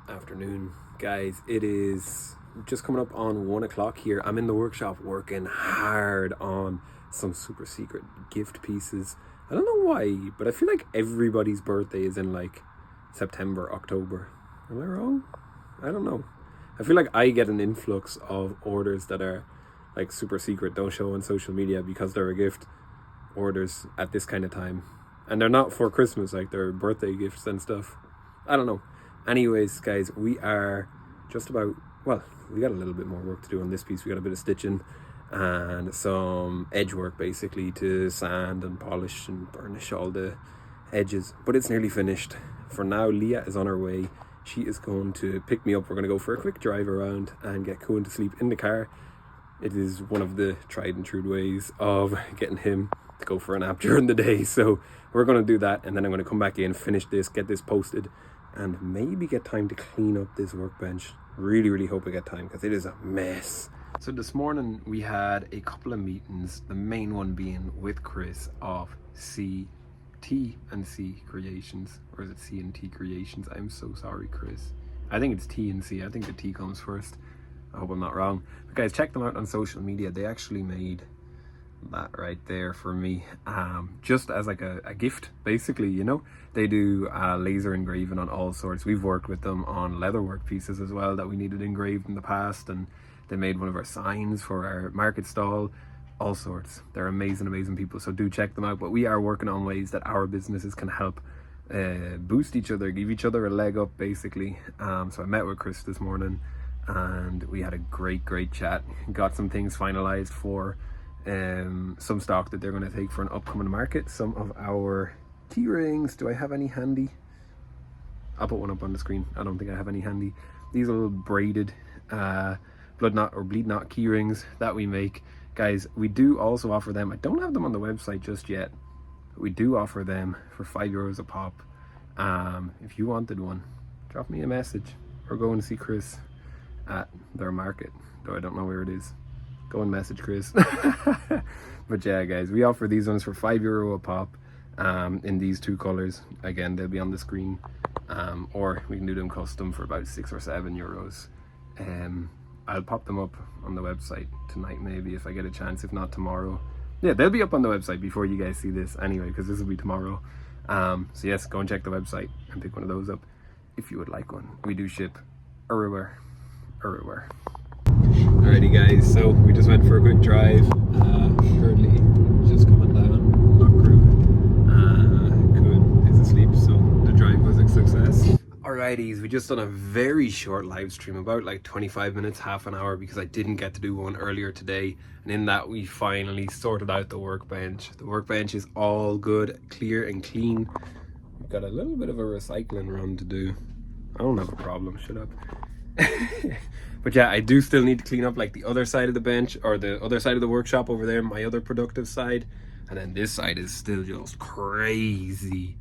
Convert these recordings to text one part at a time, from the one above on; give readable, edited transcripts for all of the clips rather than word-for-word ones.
Afternoon, guys. It is just coming up on 1 o'clock here. I'm in the workshop working hard on some super secret gift pieces. I don't know why, but I feel like everybody's birthday is in like September, October. Am I wrong? I don't know. I feel like I get an influx of orders that are like super secret, don't show on social media because they're a gift. Orders at this kind of time, and they're not for Christmas, like they're birthday gifts and stuff. I don't know. Anyways, guys, we are just about, well, we got a little bit more work to do on this piece. We got a bit of stitching and some edge work basically to sand and polish and burnish all the edges, but it's nearly finished. For now, Leah is on her way. She is going to pick me up. We're going to go for a quick drive around and get Cohen to sleep in the car. It is one of the tried and true ways of getting him to go for a nap during the day. So we're going to do that, and then I'm going to come back in, finish this, get this posted, and maybe get time to clean up this workbench. Really hope I get time because it is a mess. So this morning we had a couple of meetings, the main one being with Chris of T&C Creations, or is it C&T Creations? I'm so sorry, Chris. I think it's T&C. I think the T comes first. I hope I'm not wrong. But guys, check them out on social media. They actually made that right there for me, just as like a gift, basically, you know. They do laser engraving on all sorts. We've worked with them on leatherwork pieces as well that we needed engraved in the past, and they made one of our signs for our market stall, all sorts. They're amazing people, so do check them out. But we are working on ways that our businesses can help boost each other, give each other a leg up, basically. So I met with Chris this morning and we had a great chat. Got some things finalized for some stock that they're going to take for an upcoming market. Some of our key rings. Do I have any handy? I'll put one up on the screen. I don't think I have any handy. These are little braided blood knot or bleed knot key rings that we make. Guys, we do also offer them. I don't have them on the website just yet, but we do offer them for €5 a pop. If you wanted one, drop me a message or go and see Chris at their market, though I don't know where it is. Go and message Chris. But yeah, guys, we offer these ones for €5 a pop, in these two colors. Again, they'll be on the screen, or we can do them custom for about €6 or €7. I'll pop them up on the website tonight, maybe, if I get a chance. If not, tomorrow. Yeah, they'll be up on the website before you guys see this anyway, because this will be tomorrow. So yes, go and check the website and pick one of those up if you would like one. We do ship everywhere. Alrighty, guys, so we just went for a quick drive. Currently just coming down Lock Crew. Cohen is asleep, so the drive was a success. Alrighties, we just done a very short live stream, about like 25 minutes, half an hour, because I didn't get to do one earlier today. And in that, we finally sorted out the workbench. The workbench is all good, clear and clean. We've got a little bit of a recycling run to do. I don't have a problem, shut up. But yeah, I do still need to clean up like the other side of the bench, or the other side of the workshop over there, my other productive side. And then this side is still just crazy.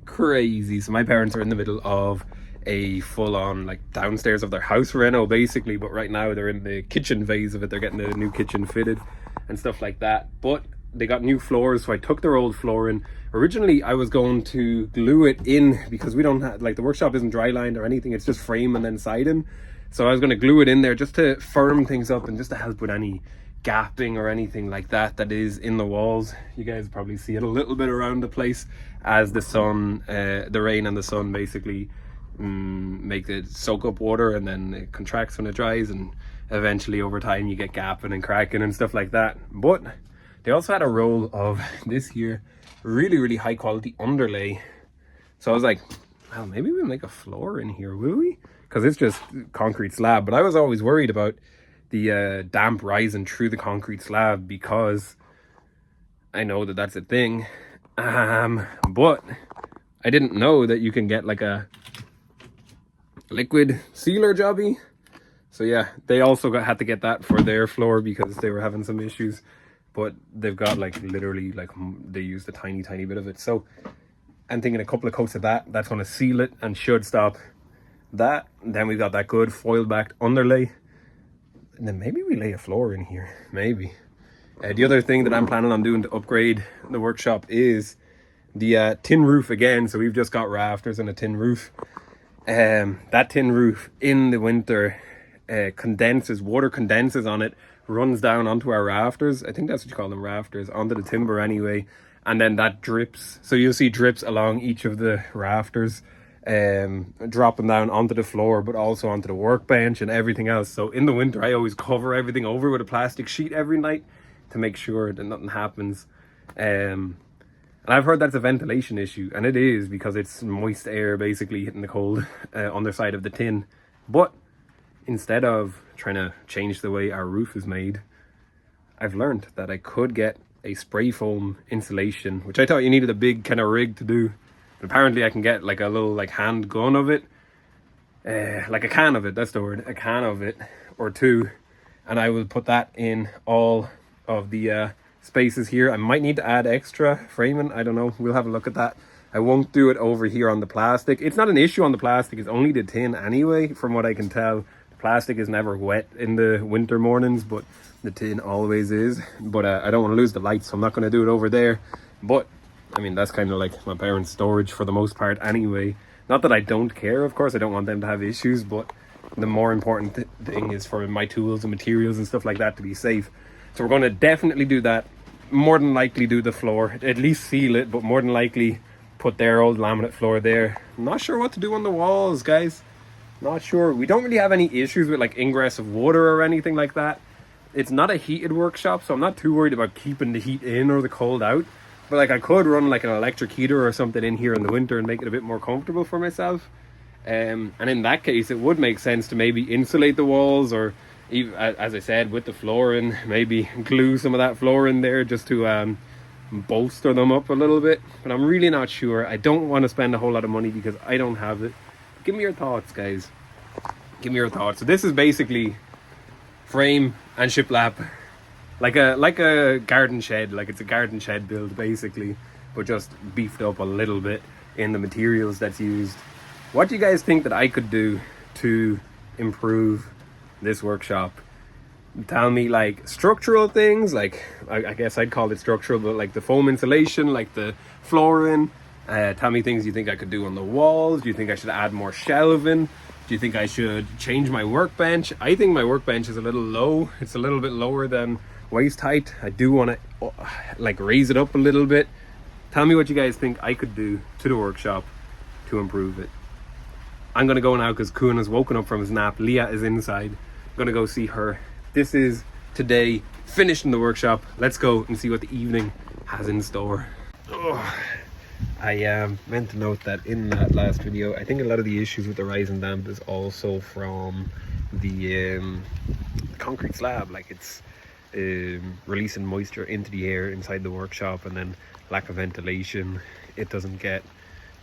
So my parents are in the middle of a full-on like downstairs of their house reno, basically, but right now they're in the kitchen phase of it. They're getting the new kitchen fitted and stuff like that, but they got new floors, so I took their old flooring. Originally I was going to glue it in because we don't have, like, the workshop isn't dry lined or anything, it's just frame and then siding. So I was going to glue it in there just to firm things up and just to help with any gapping or anything like that is in the walls. You guys probably see it a little bit around the place as the sun, the rain and the sun basically make it soak up water, and then it contracts when it dries, and eventually over time you get gapping and cracking and stuff like that. But they also had a roll of this here really high quality underlay. So I was like, well, maybe we'll make a floor in here, will we? Because it's just concrete slab. But I was always worried about the damp rising through the concrete slab, because I know that that's a thing. But I didn't know that you can get like a liquid sealer jobby. So yeah, they also had to get that for their floor because they were having some issues. But they've got like literally, like, they used a tiny bit of it. So I'm thinking a couple of coats of that's going to seal it and should stop that. Then we've got that good foil backed underlay, and then maybe we lay a floor in here, maybe. The other thing that I'm planning on doing to upgrade the workshop is the tin roof again. So we've just got rafters and a tin roof. That tin roof in the winter water condenses on it, runs down onto our rafters. I think that's what you call them, rafters, onto the timber anyway. And then that drips. So you'll see drips along each of the rafters, dropping down onto the floor, but also onto the workbench and everything else. So in the winter, I always cover everything over with a plastic sheet every night to make sure that nothing happens. And I've heard that's a ventilation issue, and it is, because it's moist air basically hitting the cold underside of the tin. But instead of trying to change the way our roof is made, I've learned that I could get a spray foam insulation, which I thought you needed a big kind of rig to do. But apparently I can get like a little like hand gun of it, like a can of it, that's the word, a can of it or two, and I will put that in all of the spaces here. I might need to add extra framing, I don't know, we'll have a look at that. I won't do it over here on the plastic. It's not an issue on the plastic, it's only the tin anyway, from what I can tell. The plastic is never wet in the winter mornings, but the tin always is. But I don't want to lose the light, so I'm not going to do it over there. But I mean, that's kind of like my parents' storage for the most part anyway. Not that I don't care, of course, I don't want them to have issues, but the more important thing is for my tools and materials and stuff like that to be safe. So we're going to definitely do that. More than likely do the floor, at least seal it, but more than likely put their old laminate floor there. I'm not sure what to do on the walls, guys. Not sure. We don't really have any issues with like ingress of water or anything like that. It's not a heated workshop, so I'm not too worried about keeping the heat in or the cold out. But like I could run like an electric heater or something in here in the winter and make it a bit more comfortable for myself. And in that case, it would make sense to maybe insulate the walls, or even, as I said, with the flooring, maybe glue some of that flooring there just to bolster them up a little bit. But I'm really not sure. I don't want to spend a whole lot of money because I don't have it. Give me your thoughts, guys. Give me your thoughts. So this is basically frame and shiplap, like a garden shed. Like it's a garden shed build basically, but just beefed up a little bit in the materials that's used. What do you guys think that I could do to improve this workshop? Tell me, like structural things, like I guess I'd call it structural, but like the foam insulation, like the flooring. Tell me things you think I could do on the walls. Do you think I should add more shelving? Do you think I should change my workbench? I think my workbench is a little low. It's a little bit lower than waist height. I do want to like raise it up a little bit. Tell me what you guys think I could do to the workshop to improve it. I'm gonna go now because Kuhn has woken up from his nap. Leah is inside. I'm gonna go see her. This is today finished in the workshop. Let's go and see what the evening has in store. Oh, I meant to note that in that last video, I think a lot of the issues with the rise and damp is also from the concrete slab. Like it's releasing moisture into the air inside the workshop, and then lack of ventilation. It doesn't get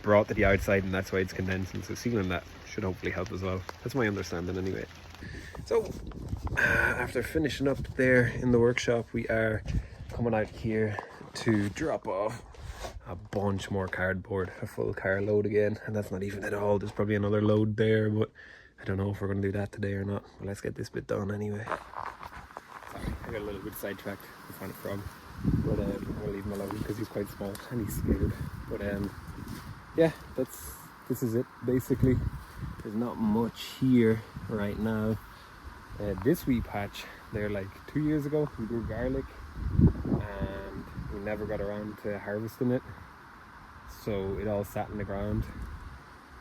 brought to the outside, and that's why it's condensing. So sealing that should hopefully help as well. That's my understanding anyway. So after finishing up there in the workshop, we are coming out here to drop off a bunch more cardboard, a full car load again, and that's not even at all. There's probably another load there, but I don't know if we're going to do that today or not. But let's get this bit done anyway. Sorry, I got a little bit sidetracked. I found a frog, but I'm going to leave him alone because he's quite small and he's scared. But yeah, this is it basically. There's not much here right now. This wee patch there, like 2 years ago, we grew garlic and we never got around to harvesting it, so it all sat in the ground.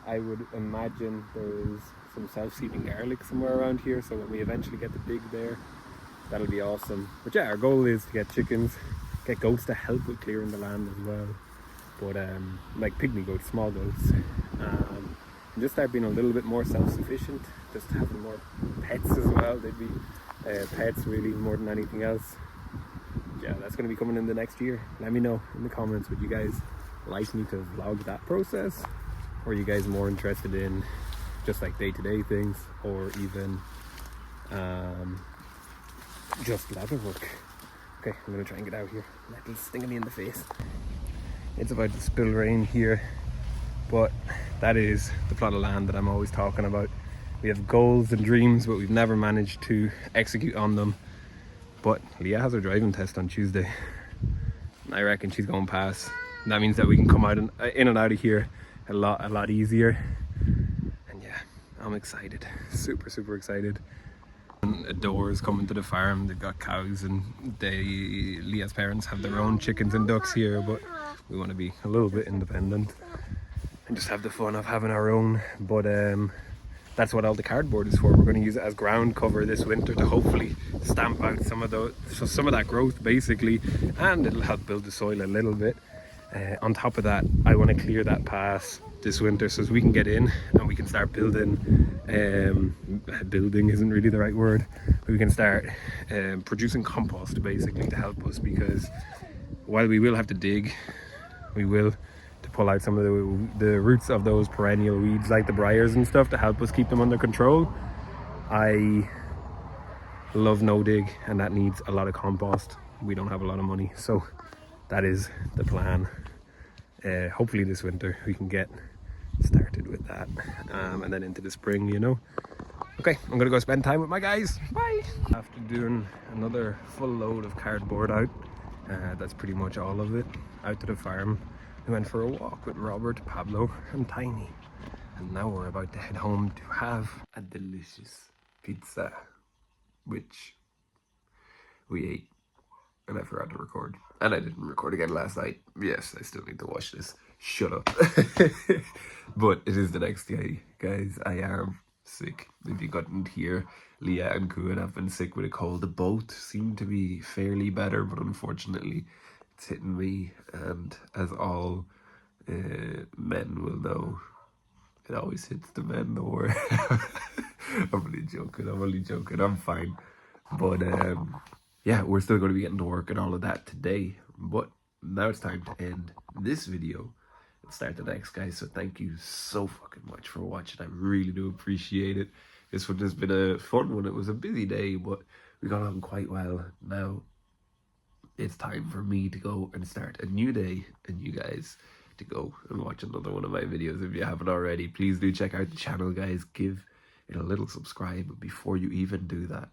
I would imagine there's some self-seeding garlic somewhere around here, so when we eventually get to dig there, that'll be awesome. But yeah, our goal is to get chickens, get goats to help with clearing the land as well, but like pygmy goats, small goats, and just start being a little bit more self-sufficient, just having more pets as well. They'd be pets really more than anything else. Yeah, that's going to be coming in the next year. Let me know in the comments, would you guys like me to vlog that process, or are you guys more interested in just like day-to-day things, or even just leatherwork? Okay, I'm going to try and get out here. Nettles stinging me in the face. It's about to spill rain here, but that is the plot of land that I'm always talking about. We have goals and dreams, but we've never managed to execute on them. But Leah has her driving test on Tuesday. I reckon she's going to pass. And that means that we can come out and in and out of here a lot easier. And I'm excited, super excited. And doors coming to the farm. They've got cows, and Leah's parents have their own chickens and ducks here, but we want to be a little bit independent and just have the fun of having our own. But that's what all the cardboard is for. We're going to use it as ground cover this winter to hopefully stamp out some of that growth basically, and it'll help build the soil a little bit. On top of that, I want to clear that pass this winter so as we can get in and we can start building. Building isn't really the right word, but we can start producing compost basically to help us, because while we will have to dig, we will to pull out some of the roots of those perennial weeds like the briars and stuff to help us keep them under control. I love no dig, and that needs a lot of compost. We don't have a lot of money, so that is the plan. Hopefully this winter we can get started with that, and then into the spring, you know. Okay, I'm gonna go spend time with my guys. Bye. After doing another full load of cardboard out, that's pretty much all of it, out to the farm. We went for a walk with Robert, Pablo and Tiny, and now we're about to head home to have a delicious pizza, which we ate and I forgot to record, and I didn't record again last night. Yes, I still need to watch this. Shut up. But it is the next day, guys. I am sick. If you couldn't hear, Leah and Kuan have been sick with a cold. Both seem to be fairly better, but unfortunately it's hitting me, and as all men will know, it always hits the men more. I'm only joking. I'm fine. But yeah, we're still going to be getting to work and all of that today. But now it's time to end this video and start the next, guys. So thank you so fucking much for watching. I really do appreciate it. This one has been a fun one. It was a busy day, but we got on quite well. Now it's time for me to go and start a new day, and you guys to go and watch another one of my videos. If you haven't already, please do check out the channel, guys. Give it a little subscribe. But before you even do that,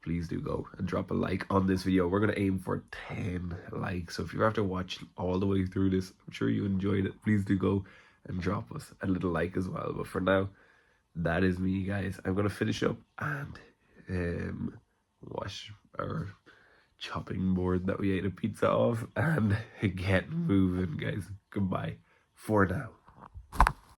please do go and drop a like on this video. We're going to aim for 10 likes. So if you're after watching all the way through this, I'm sure you enjoyed it. Please do go and drop us a little like as well. But for now, that is me, guys. I'm going to finish up and wash our chopping board that we ate a pizza off and get moving, guys. Goodbye for now.